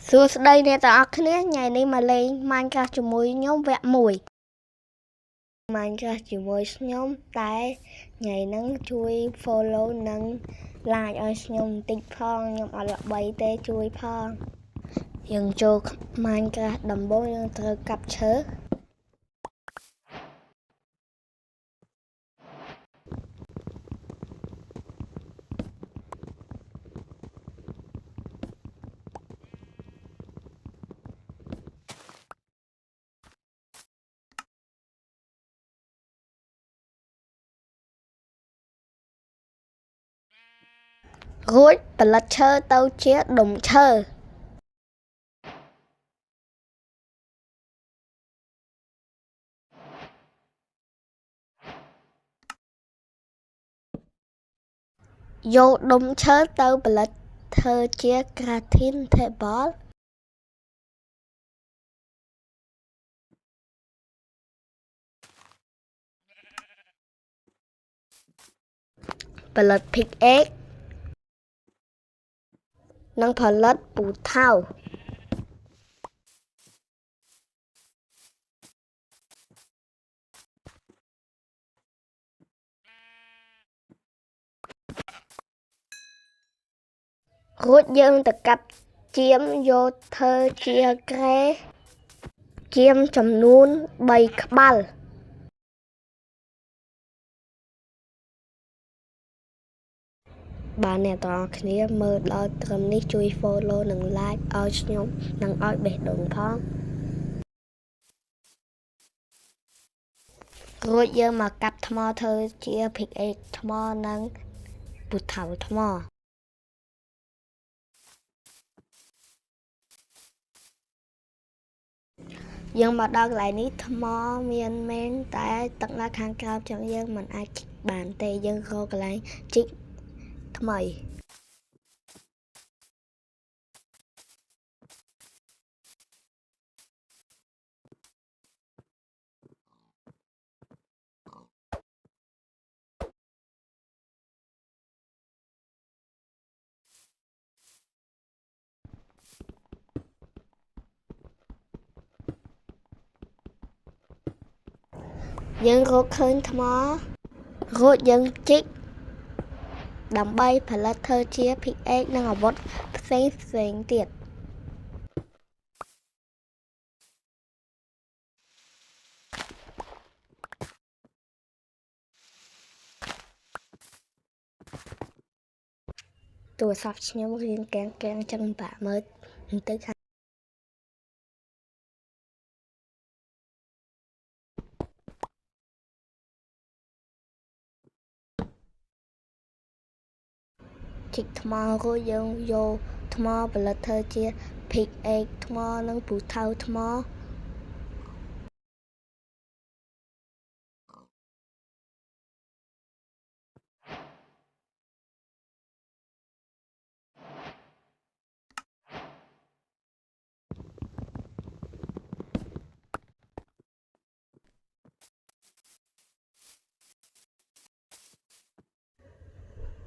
សួស្តីអ្នកទាំងអស់គ្នាថ្ងៃនេះមកលេង Minecraft ជាមួយខ្ញុំវគ្គ1 Minecraft ជាមួយខ្ញុំតែថ្ងៃហ្នឹងជួយ follow និង like ឲ្យខ្ញុំបន្តិចផងខ្ញុំអត់ល្បីទេជួយផងយើងចូល Minecraft ដំបូងយើងត្រូវកាប់ឈើរួចផលិតឈើទៅជាដុំឈើយកដុំឈើទៅផលិតធ្វើជា crafting table ផលិត pickaxe និងផលិតពូថៅរួចយើងទៅកាប់ជាមយកធ្វើជាក្រែជាមចំនួន3ក្បាលបាទអ្នកទាំងអស់គ្នាមើលដល់ត្រឹមនេះជួយ follow និង like ឲ្យខ្ញុំនិងឲ្យបេះដូងផងរួចយើងមកកាប់ថ្មធ្វើជា pickaxe ថ្មនិងពូថៅថ្មយើងមកដល់កន្លែងនេះថ្មមានមែនតែទឹកនៅខាងក្រោមចឹងយើងមិនអាចបានទេយើងរកកន្លែងជីកថ្មីយើងរកឃើញថ្មរួចយើងជីកដើម្បីផលិតធ្វើជា pickaxe និងអាវុធផ្សេងទៀតទូរស័ព្ទខ្ញុំរៀងកាំងចឹងបាក់មើលបន្តិចជីកថ្មរួចយើងយកថ្មផលិតធ្វើជា pickaxe ថ្មនិងពូថៅថ្ម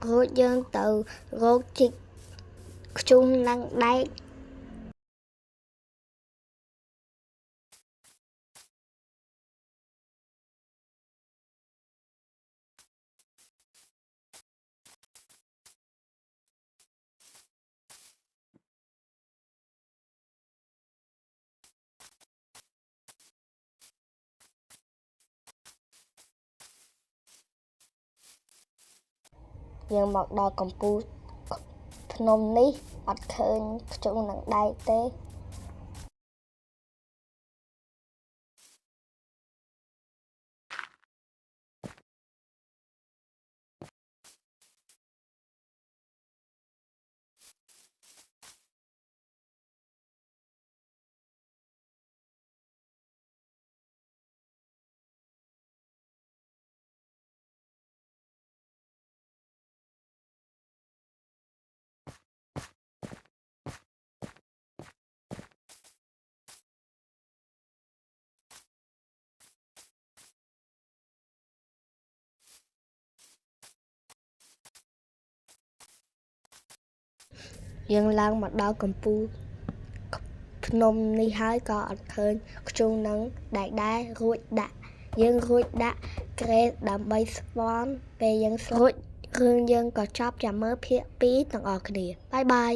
រួចយើងទៅរកជីកខ្ជុំនិងដែកយើងមកដល់កំពូលភ្នំនេះអត់ឃើញខ្ជុំនឹងដែកទេយើងឡើងមកដល់កំពូល ខ្ញុំនេះហើយក៏អត់ឃើញខ្ជូងនឹងដែររួចដាក់យើងរួចដាក់ក្រេដើម្បីស្ពាន់ពេលយើងរួចរឿងយើងក៏ចប់ចាំមើលភាគ2ទាំងអស់គ្នាបាយបាយ